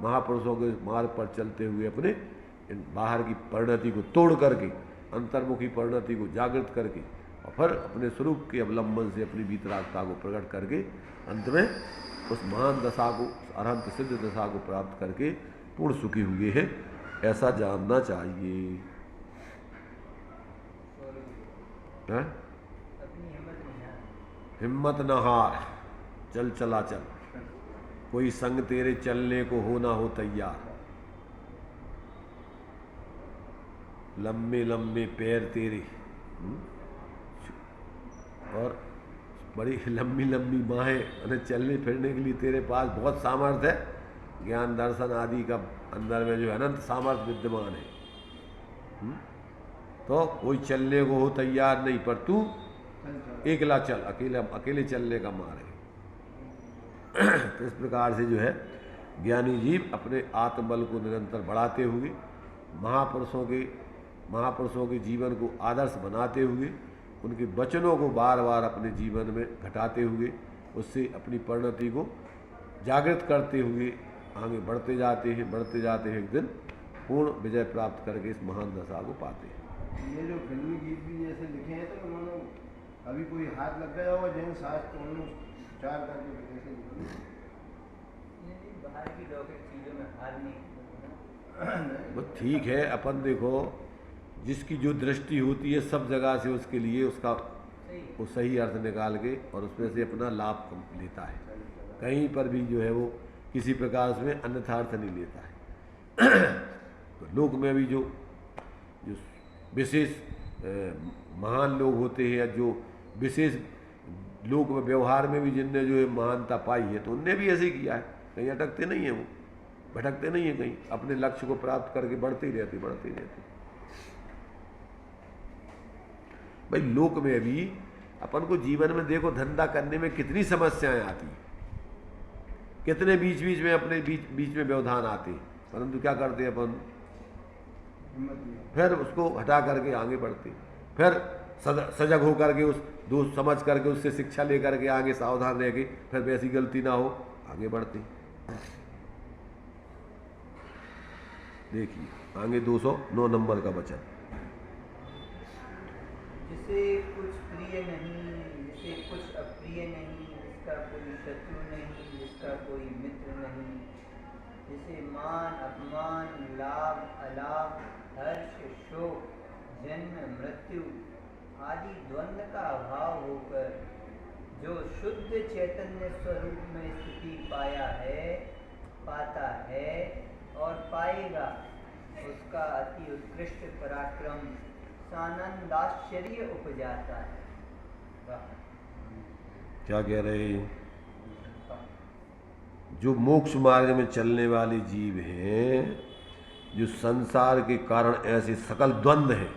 A: महापुरुषों के मार्ग पर चलते हुए अपने बाहर की परिणति को तोड़ करके, अंतर्मुखी परिणति को जागृत करके और फिर अपने स्वरूप के अवलंबन से अपनी वीतरागता को प्रकट करके अंत में उस महान दशा को, अरहंत सिद्ध दशा को प्राप्त करके पूर्ण सुखी हुए हैं, ऐसा जानना चाहिए। है? हिम्मत न हार, चल चला चल, कोई संग तेरे चलने को हो ना हो तैयार, लंबे लंबे पैर तेरे और बड़ी लंबी लंबी बाहें, और चलने फिरने के लिए तेरे पास बहुत सामर्थ्य है, ज्ञान दर्शन आदि का अंदर में जो अनंत सामर्थ्य विद्यमान है। तो कोई चलने को हो तैयार नहीं, पर तू एकला चल, अकेले चलने का मार्ग है। तो इस प्रकार से जो है ज्ञानी जीव अपने आत्मबल को निरंतर बढ़ाते हुए, महापुरुषों के जीवन को आदर्श बनाते हुए, उनके वचनों को बार बार अपने जीवन में घटाते हुए, उससे अपनी परिणति को जागृत करते हुए आगे बढ़ते जाते हैं, एक दिन पूर्ण विजय प्राप्त करके इस महान दशा को पाते हैं।
C: ये जो फिल्मी गीत भी जैसे लिखे हैं, तो उन्होंने अभी कोई हाथ लग गया होगा जैन शास्त्र उन्होंने चार करके कैसे
B: बाहर की लौकिक चीज़ों में हार नहीं।
A: वो ठीक है, अपन देखो जिसकी जो दृष्टि होती है सब जगह से उसके लिए उसका वो सही अर्थ निकाल के और उसमें से अपना लाभ लेता है, कहीं पर भी जो है वो किसी प्रकार उसमें अन्यथा अर्थ नहीं लेता है। तो लोक में भी जो विशेष महान लोग होते हैं, या जो विशेष लोक में व्यवहार में भी जिनने जो है महानता पाई है, तो उनने भी ऐसे ही किया है, कहीं अटकते नहीं है, वो भटकते नहीं है, कहीं अपने लक्ष्य को प्राप्त करके बढ़ते ही रहते। भाई लोक में भी अपन को जीवन में देखो धंधा करने में कितनी समस्याएं आती हैं, कितने बीच में अपने बीच में व्यवधान आते हैं, परंतु क्या करते हैं अपन, फिर उसको हटा करके आगे बढ़ते, फिर सजग हो करके उस दोस्त समझ करके उससे शिक्षा लेकर के आगे सावधान रह के फिर वैसी गलती ना हो आगे बढ़ते। देखिए आगे 209 नंबर का वचन,
B: जिसे कुछ प्रिय नहीं, जिसे कुछ अप्रिय नहीं, जिसका कोई शत्रु नहीं, जिसका कोई मित्र नहीं, जिसे मान अपमान, लाभ अलाभ, हर्ष शोक, जन्म मृत्यु आदि द्वंद्व का अभाव होकर जो शुद्ध चैतन्य स्वरूप में स्थिति पाता है और पाएगा, उसका अति उत्कृष्ट पराक्रम सानंदाश्चर्य उपजाता है।
A: क्या कह रहे हैं, जो मोक्ष मार्ग में चलने वाले जीव हैं, जो संसार के कारण ऐसे सकल द्वंद्व हैं,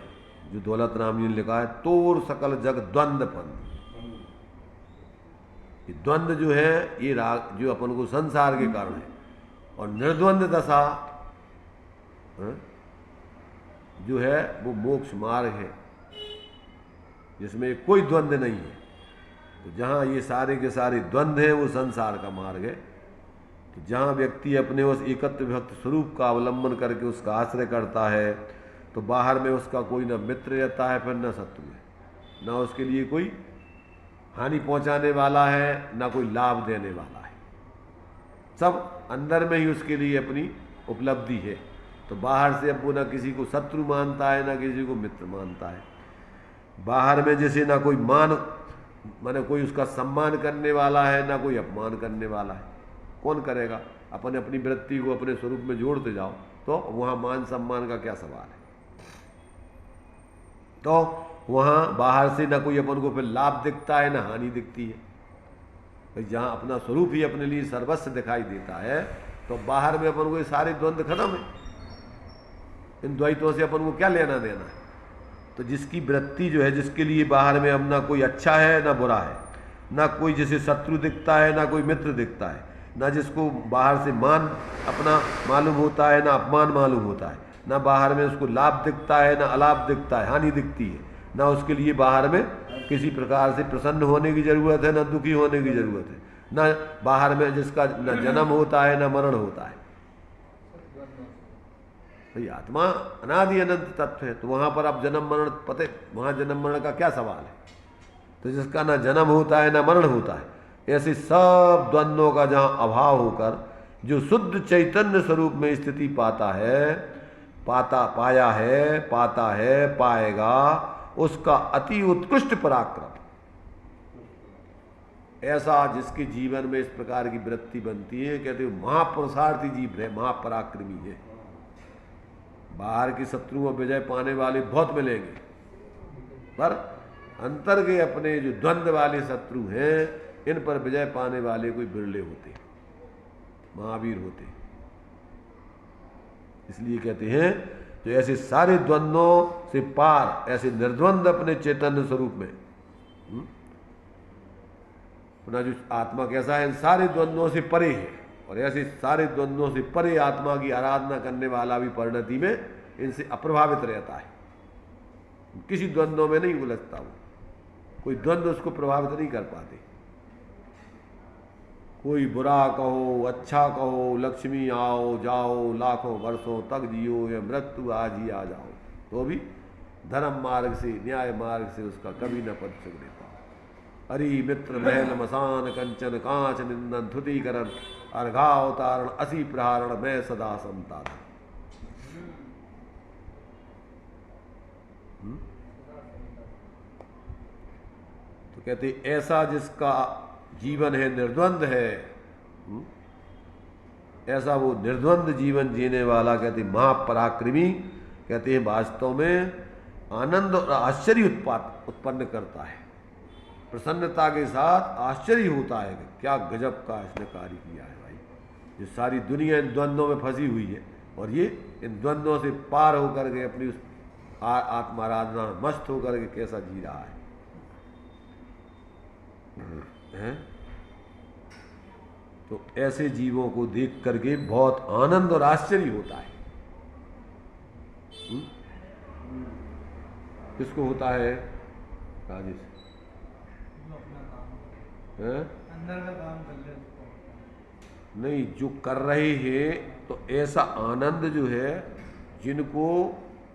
A: जो दौलत राम जी ने लिखा है, तोर सकल जग द्वंद्व पंथ, ये द्वंद्व जो है ये राग जो अपन को संसार के कारण है, और निर्द्वंद दशा जो है वो मोक्ष मार्ग है, जिसमें कोई द्वंद्व नहीं है। तो जहाँ ये सारे के सारे द्वंद्व हैं वो संसार का मार्ग है। तो जहाँ व्यक्ति अपने उस एकत्व भक्त स्वरूप का अवलंबन करके उसका आश्रय करता है, तो बाहर में उसका कोई न मित्र रहता है, फिर न शत्रु है, न उसके लिए कोई हानि पहुँचाने वाला है, न कोई लाभ देने वाला है, सब अंदर में ही उसके लिए अपनी उपलब्धि है। तो बाहर से अब वो न किसी को शत्रु मानता है, न किसी को मित्र मानता है। बाहर में जैसे ना कोई माने कोई उसका सम्मान करने वाला है, ना कोई अपमान करने वाला है। कौन करेगा? अपन अपनी वृत्ति को अपने स्वरूप में जोड़ते जाओ, तो वहाँ मान सम्मान का क्या सवाल है। तो वहाँ बाहर से ना कोई अपन को फिर लाभ दिखता है ना हानि दिखती है। भाई जहाँ अपना स्वरूप ही अपने लिए सर्वस्व दिखाई देता है तो बाहर में अपन को ये सारे द्वंद्व खत्म है। इन द्वैतों से अपन को क्या लेना देना है। तो जिसकी वृत्ति जो है, जिसके लिए बाहर में अब ना कोई अच्छा है ना बुरा है, ना कोई जैसे शत्रु दिखता है ना कोई मित्र दिखता है, ना जिसको बाहर से मान अपना मालूम होता है ना अपमान मालूम होता है, ना बाहर में उसको लाभ दिखता है ना अलाभ दिखता है, हानि दिखती है, ना उसके लिए बाहर में किसी प्रकार से प्रसन्न होने की ज़रूरत है ना दुखी होने की ज़रूरत है, ना बाहर में जिसका ना जन्म होता है ना मरण होता है। भाई आत्मा अनादि अनंत तत्व है, तो वहाँ पर अब जन्म मरण पते, वहाँ जन्म मरण का क्या सवाल है। तो जिसका ना जन्म होता है ना मरण होता है, ऐसे सब द्वंद्वों का जहाँ अभाव होकर जो शुद्ध चैतन्य स्वरूप में स्थिति पाता है, पाया है, पाता है, पाएगा, उसका अति उत्कृष्ट पराक्रम, ऐसा जिसके जीवन में इस प्रकार की वृत्ति बनती है, कहते हैं महापुरुषार्थी जीव है, महापराक्रमी है। बाहर की शत्रुओं विजय पाने वाले बहुत मिलेंगे, पर अंतर के अपने जो द्वंद्व वाले शत्रु हैं, इन पर विजय पाने वाले कोई बिरले होते, महावीर होते। इसलिए कहते हैं जो ऐसे सारे द्वंद्वों से पार, ऐसे निर्द्वंद अपने चैतन्य स्वरूप में, अपना जो आत्मा कैसा है, इन सारे द्वंद्वों से परे है, और ऐसे सारे द्वंद्वों से परे आत्मा की आराधना करने वाला भी परिणति में इनसे अप्रभावित रहता है, किसी द्वंद्वों में नहीं उलझता, वो कोई द्वंद्व उसको प्रभावित नहीं कर पाते। कोई बुरा कहो अच्छा कहो, लक्ष्मी आओ जाओ लाखों वर्षों तक जियो, या मृत्यु आज ही आ जाओ, तो भी धर्म मार्ग से न्याय मार्ग से उसका कभी न पद चुगने पाओ। हरि मित्र महल मसान कंचन कांच निंदन धुतिकरण, अर्घावतारण असी प्रहारण मैं सदा संतारण। तो कहते ऐसा जिसका जीवन है निर्द्वंद है, ऐसा वो निर्द्वंद जीवन जीने वाला कहते महापराक्रमी, कहते हैं वास्तव में आनंद और आश्चर्य उत्पन्न करता है। प्रसन्नता के साथ आश्चर्य होता है कि क्या गजब का इसने कार्य किया है भाई। ये सारी दुनिया इन द्वंद्वों में फंसी हुई है, और ये इन द्वंद्वों से पार होकर के अपनी उस आत्माराधना मस्त होकर के कैसा जी रहा है। तो ऐसे जीवों को देख करके बहुत आनंद और आश्चर्य होता है। किसको होता है? राजेश
B: अंदर का काम कर ले
A: नहीं, जो कर रहे हैं, तो ऐसा आनंद जो है, जिनको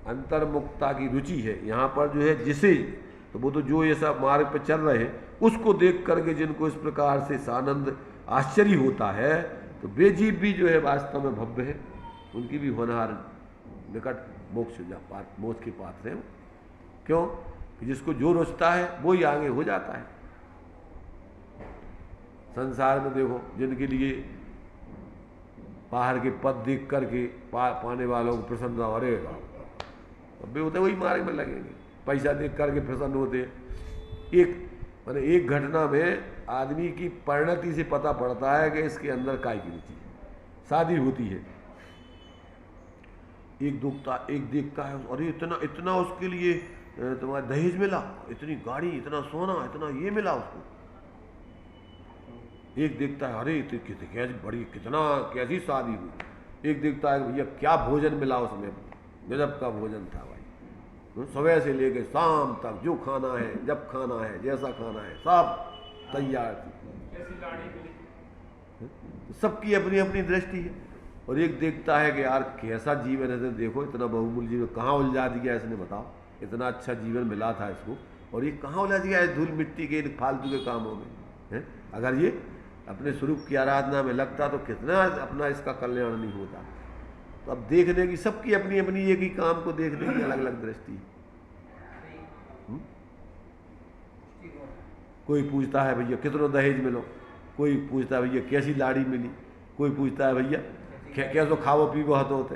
A: अंतर्मुक्ता की रुचि है, यहाँ पर जो है जिसे, तो वो तो जो ऐसा मार्ग पर चल रहे हैं उसको देख करके जिनको इस प्रकार से आनंद आश्चर्य होता है, तो वे जीव भी जो है वास्तव में भव्य है, उनकी भी होनहार निकट मोक्ष के पात्र हैं। क्यों? कि जिसको जो रुचता है वो ही आगे हो जाता है। संसार में देखो, जिनके लिए बाहर के पद देख करके पाने वालों को प्रसन्न हो रहे अब भी होते, वही मार्ग में लगेंगे। पैसा देख करके प्रसन्न होते। एक घटना में आदमी की परिणति से पता पड़ता है कि इसके अंदर काय की रुचि है। शादी होती है, एक देखता है, अरे इतना उसके लिए तुम्हारा दहेज मिला, इतनी गाड़ी, इतना सोना, इतना ये मिला उसको। एक देखता है, अरे कितना कैसी शादी हुई। एक देखता है भैया क्या भोजन मिला उसमें, गजब का भोजन था भाई, सुबह से लेकर शाम तक जो खाना है, जब खाना है, जैसा खाना है, सब तैयार थी। सबकी अपनी अपनी दृष्टि है। और एक देखता है कि यार कैसा जीवन है, देखो इतना बहुमूल्य जीवन कहाँ उलझा दिया इसने, बताओ। इतना अच्छा जीवन मिला था इसको, और ये कहाँ उलझ गया है धूल मिट्टी के फालतू के कामों में है। अगर ये अपने स्वरूप की आराधना में लगता तो कितना अपना इसका कल्याण नहीं होता। तो अब देखने की सबकी अपनी अपनी एक ही काम को देखने की अलग अलग दृष्टि है। कोई पूछता है भैया कितना दहेज मिलो, कोई पूछता है भैया कैसी लाड़ी मिली, कोई पूछता है भैया कैसो खावो पीवो हतो होते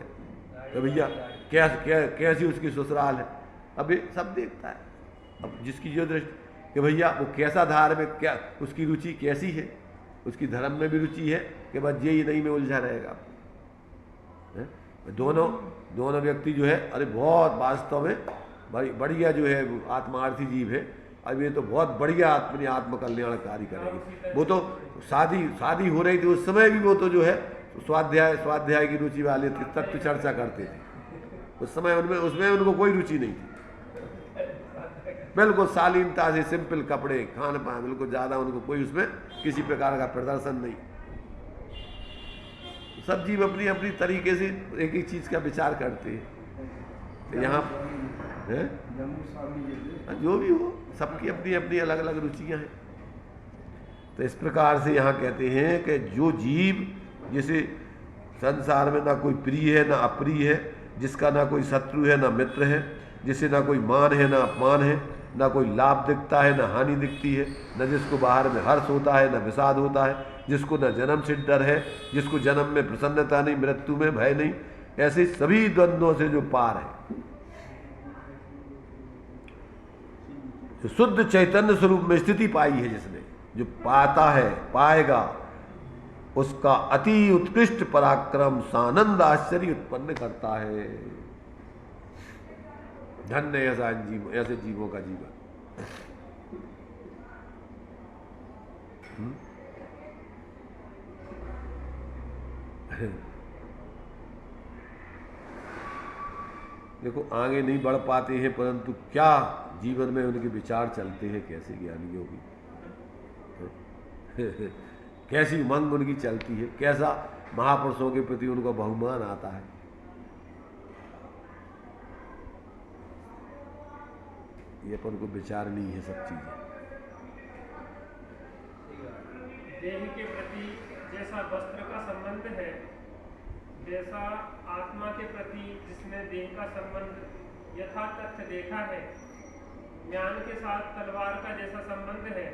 A: तो भैया कैसी उसकी ससुराल है, अब ये सब देखता है। अब जिसकी जो दृष्टि कि भैया वो कैसा धार्मिक, क्या उसकी रुचि कैसी है, उसकी धर्म में भी रुचि है कि बस ये ही नहीं में उलझा रहेगा। दोनों व्यक्ति जो है, अरे बहुत वास्तव में भाई बढ़िया जो है आत्मार्थी जीव है, अब ये तो बहुत बढ़िया अपनी आत्मकल्याणकारी करेगी। वो तो शादी हो रही थी उस समय भी वो तो जो है स्वाध्याय की रुचि वाले थे, तत्व चर्चा करते थे उस समय। उसमें उनको कोई रुचि नहीं थी, बिल्कुल शालीनता से सिंपल कपड़े, खान पान, बिल्कुल ज़्यादा उनको कोई उसमें किसी प्रकार का प्रदर्शन नहीं। सब जीव अपनी अपनी तरीके से एक एक चीज़ का विचार करते हैं। तो यहाँ जो भी हो, सबकी अपनी अपनी अलग अलग रुचियाँ हैं। तो इस प्रकार से यहाँ कहते हैं कि जो जीव जिसे संसार में ना कोई प्रिय है ना अप्रिय है, जिसका ना कोई शत्रु है ना मित्र है, जिसे ना कोई मान है ना अपमान है, ना कोई लाभ दिखता है ना हानि दिखती है, न जिसको बाहर में हर्ष होता है न विषाद होता है, जिसको न जन्म से डर है, जिसको जन्म में प्रसन्नता नहीं, मृत्यु में भय नहीं, ऐसे सभी द्वंद्वों से जो पार है, जो शुद्ध चैतन्य स्वरूप में स्थिति पाई है, जिसने जो पाता है पाएगा, उसका अति उत्कृष्ट पराक्रम सानंद आश्चर्य उत्पन्न करता है। धन्य ऐसे जीवों का जीवन। देखो आगे नहीं बढ़ पाते हैं, परंतु क्या जीवन में उनके विचार चलते हैं, कैसे ज्ञानियों की कैसी उमंग उनकी चलती है, कैसा महापुरुषों के प्रति उनका बहुमान आता है। ये अपन को विचार नहीं है सब चीजें।
D: देह के प्रति जैसा वस्त्र का संबंध है, वैसा आत्मा के प्रति जिसने देह का संबंध यथा तथ्य देखा है, ज्ञान के साथ तलवार का जैसा संबंध है,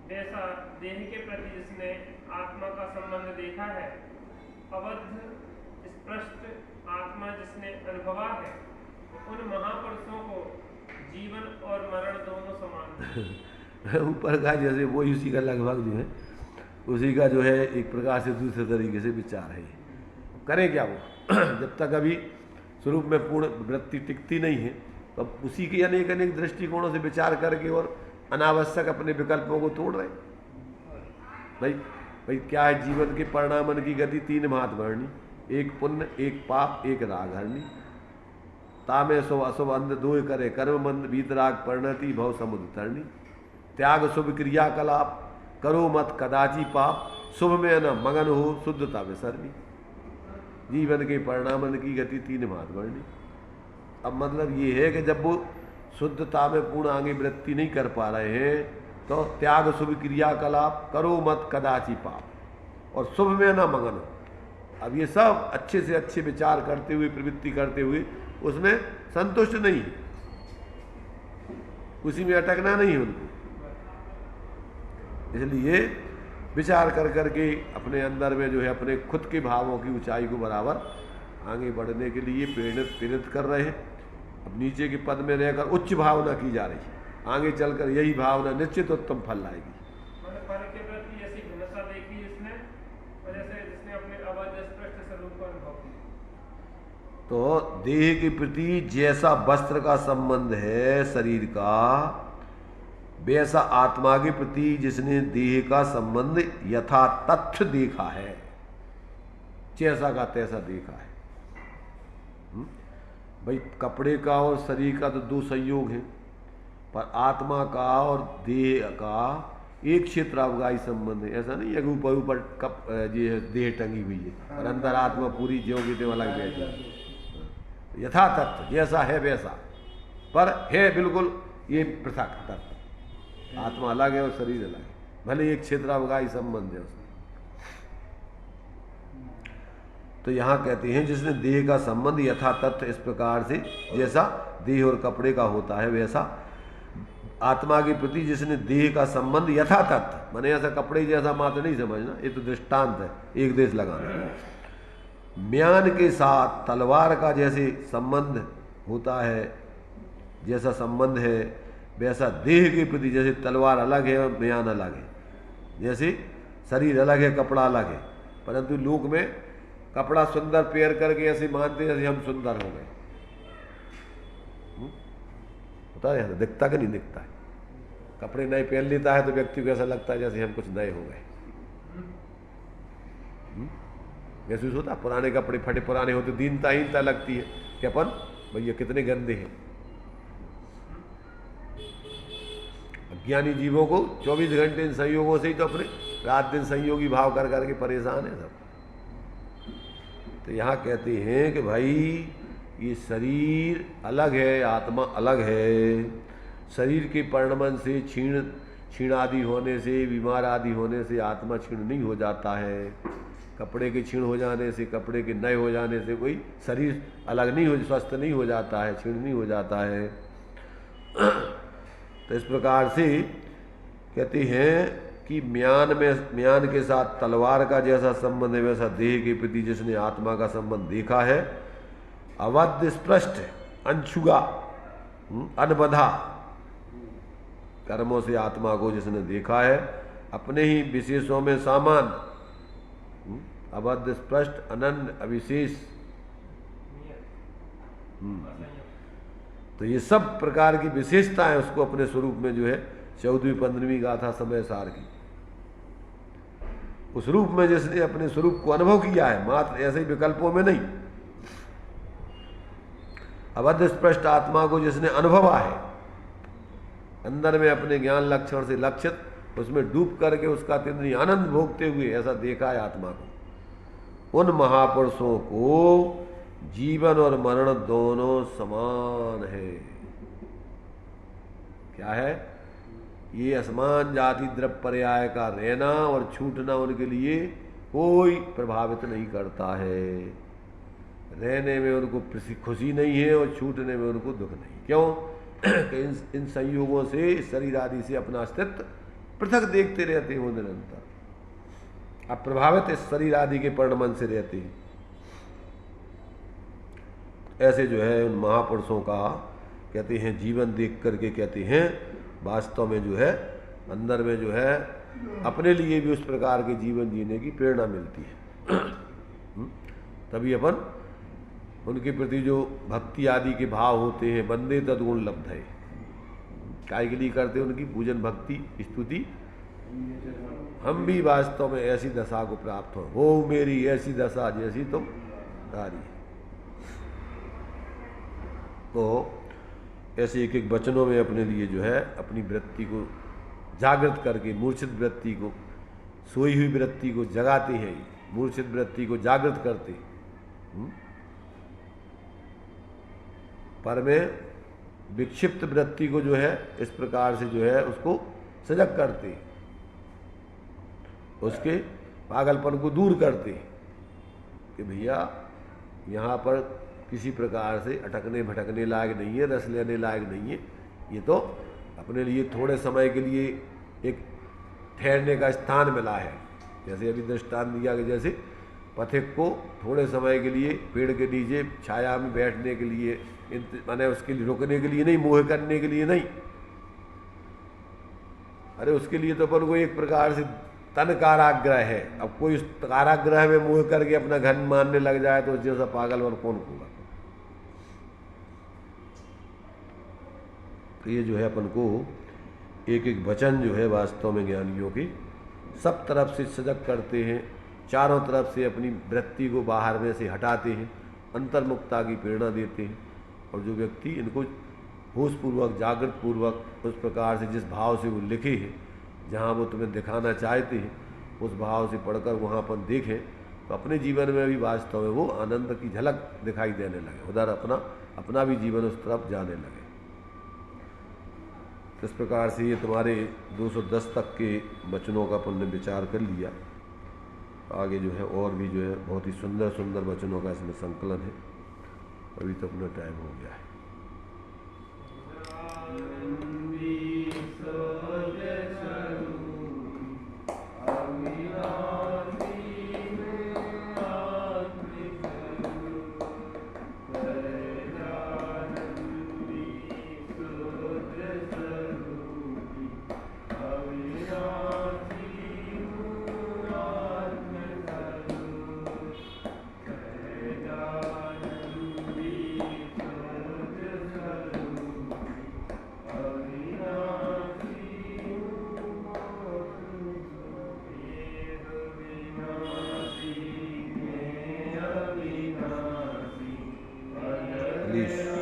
D: वैसा देह के प्रति जिसने आत्मा का संबंध देखा है, अवध स्पष्ट आत्मा जिसने अनुभवा है, उन महापुरुषों को जीवन और मरण दोनों समान।
A: ऊपर का जैसे वो उसी का लगभग जो है उसी का जो है एक प्रकार से दूसरे तरीके से विचार है। करें क्या वो जब तक अभी स्वरूप में पूर्ण वृत्ति टिकती नहीं है, तो अब उसी के अनेक अनेक दृष्टिकोणों से विचार करके और अनावश्यक अपने विकल्पों को तोड़ रहे। भाई क्या है जीवन के परिणामन की गति तीन भांत वर्णी, एक पुण्य एक पाप एक राग हरणी, तामे शुभ अशुभ अंध दो करे कर्म मंद वीतराग परिणति भव समुद्र तरणी, त्याग शुभ क्रियाकलाप करो मत कदाची पाप, शुभ में न मगन हो शुद्धता विसरनी। जीवन के परिणामन की गति तीन भांत वर्णी। अब मतलब ये है कि जब वो शुद्धता में पूर्ण आगे वृत्ति नहीं कर पा रहे हैं, तो त्याग शुभ क्रियाकलाप करो मत कदाची पाप, और शुभ में न मगन हो। अब ये सब अच्छे से अच्छे विचार करते हुए प्रवृत्ति करते हुए उसमें संतुष्ट नहीं है, उसी में अटकना नहीं है उनको। इसलिए विचार कर करके अपने अंदर में जो है अपने खुद के भावों की ऊंचाई को बराबर आगे बढ़ने के लिए प्रेरित कर रहे हैं। अब नीचे के पद में रहकर उच्च भावना की जा रही है, आगे चलकर यही भावना निश्चित उत्तम फल लाएगी। तो देह के प्रति जैसा वस्त्र का संबंध है शरीर का, वैसा आत्मा के प्रति जिसने देह का संबंध यथा तथ्य देखा है, जैसा का तैसा देखा है। भाई कपड़े का और शरीर का तो दो संयोग हैं, पर आत्मा का और देह का एक क्षेत्रावगाही संबंध है। ऐसा नहीं है कि ऊपर ऊपर कप ये देह टंगी हुई है और अंदर आत्मा पूरी ज्यों की त्यों अलग बैठी है। यथा तत्व जैसा है वैसा, पर है बिल्कुल ये पृथक तत्व, आत्मा अलग है और शरीर अलग है, भले एक क्षेत्रावगाही संबंध है उसमें। तो यहाँ कहते हैं जिसने देह का संबंध यथा तत्व इस प्रकार से जैसा देह और कपड़े का होता है, वैसा आत्मा के प्रति जिसने देह का संबंध यथा तत्व, माने ऐसा कपड़े जैसा मात्र नहीं समझना, ये तो दृष्टांत है, एक देश लगाना। म्यान के साथ तलवार का जैसे संबंध होता है, जैसा संबंध है, वैसा देह के प्रति जैसे तलवार अलग है और म्यान अलग है, जैसे शरीर अलग है कपड़ा अलग है, परंतु लोक में कपड़ा सुंदर पहन करके ऐसे मानते जैसे हम सुंदर हो गए। होता है, दिखता कि नहीं दिखता है? कपड़े नए पहन लेता है तो व्यक्ति को ऐसा लगता है जैसे हम कुछ नए हो गए। महसूस होता, पुराने कपड़े फटे पुराने होते दीनता लगती है कि अपन भैया कितने गंदे हैं। अज्ञानी जीवों को 24 घंटे इन संयोगों से ही तो अपने रात दिन संयोगी भाव कर करके परेशान है सब। तो यहाँ कहते हैं कि भाई ये शरीर अलग है, आत्मा अलग है। शरीर के परिणमन से क्षीण आदि होने से, बीमार आदि होने से आत्मा क्षीण नहीं हो जाता है। कपड़े के क्षीण हो जाने से, कपड़े के नए हो जाने से कोई शरीर अलग नहीं हो, स्वस्थ नहीं हो जाता है, क्षीण नहीं हो जाता है। तो इस प्रकार से कहते हैं कि म्यान के साथ तलवार का जैसा संबंध है, वैसा देह के प्रति जिसने आत्मा का संबंध देखा है, अवध स्पष्ट, अनछुआ, अनबधा कर्मों से आत्मा को जिसने देखा है, अपने ही विशेषों में सामान, अबद्ध स्पष्ट, अनन्य, अविशेष। तो ये सब प्रकार की विशेषताएं उसको अपने स्वरूप में जो है 14वीं 15वीं गाथा समय सार की, उस रूप में जिसने अपने स्वरूप को अनुभव किया है, मात्र ऐसे ही विकल्पों में नहीं। अबद्ध स्पष्ट आत्मा को जिसने अनुभवा है, अंदर में अपने ज्ञान लक्षण से लक्षित, उसमें डूब करके उसका तिन्नी आनंद भोगते हुए ऐसा देखा है आत्मा को, उन महापुरुषों को जीवन और मरण दोनों समान है। क्या है? ये असमान जाति द्रव्य पर्याय का रहना और छूटना उनके लिए कोई प्रभावित नहीं करता है। रहने में उनको खुशी नहीं है और छूटने में उनको दुख नहीं। क्यों? कि इन संयोगों से, शरीर आदि से अपना अस्तित्व पृथक देखते रहते हैं वो निरंतर, अब प्रभावित इस शरीर आदि के परिणमन से रहते हैं। ऐसे जो है उन महापुरुषों का कहते हैं जीवन देख करके कहते हैं वास्तव में जो है अंदर में जो है अपने लिए भी उस प्रकार के जीवन जीने की प्रेरणा मिलती है। तभी अपन उनके प्रति जो भक्ति आदि के भाव होते हैं, बंदे तद्गुण लब्ध है, काय के लिए करते हैं उनकी पूजन भक्ति स्तुति, हम भी वास्तव में ऐसी दशा को प्राप्त हो मेरी ऐसी दशा जैसी तुम धारी। तो ऐसे एक एक वचनों में अपने लिए जो है अपनी वृत्ति को जागृत करके, मूर्छित वृत्ति को, सोई हुई वृत्ति को जगाते हैं, मूर्छित वृत्ति को जागृत करते, पर में विक्षिप्त वृत्ति को जो है इस प्रकार से जो है उसको सजग करते, उसके पागलपन को दूर करते कि भैया यहाँ पर किसी प्रकार से अटकने भटकने लायक नहीं है, रस लेने लायक नहीं है, ये तो अपने लिए थोड़े समय के लिए एक ठहरने का स्थान मिला है। जैसे अभी दृष्टांत दिया कि जैसे पथिक को थोड़े समय के लिए पेड़ के नीचे छाया में बैठने के लिए, माने उसके लिए रुकने के लिए नहीं, मोह करने के लिए नहीं, अरे उसके लिए तो अपन को एक प्रकार से तन काराग्रह है। अब कोई उस काराग्रह में मोह करके अपना घर मानने लग जाए तो उस जैसा पागल और कौन होगा। तो ये जो है अपन को एक एक वचन जो है वास्तव में ज्ञानियों की सब तरफ से सजग करते हैं, चारों तरफ से अपनी वृत्ति को बाहर में से हटाते हैं, अंतर्मुक्ता की प्रेरणा देते हैं। और जो व्यक्ति इनको होशपूर्वक जागृत पूर्वक उस प्रकार से जिस भाव से वो लिखे हैं, जहाँ वो तुम्हें दिखाना चाहते हैं, उस भाव से पढ़कर वहाँ पर देखें तो अपने जीवन में भी वास्तव में वो आनंद की झलक दिखाई देने लगे, उधर अपना भी जीवन उस तरफ जाने लगे। तो इस प्रकार से ये तुम्हारे 210 तक के वचनों का अपन ने विचार कर लिया। आगे जो है और भी जो है बहुत ही सुंदर सुंदर वचनों का इसमें संकलन है। अभी तो अपना टाइम हो गया है। जगदीश।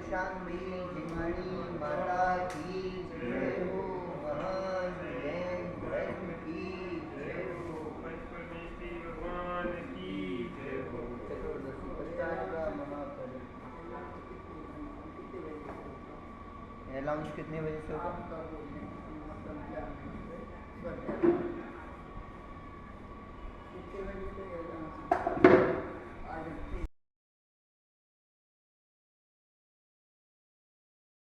B: शांति जिमणी माता की जय हो, महान जैन धर्म की जय हो,
D: पंचपरमेश्वरी भगवान की जय हो।
B: चतुर्दशी पंचांगा महापर्व। अलाउंस कितने बजे से होगा?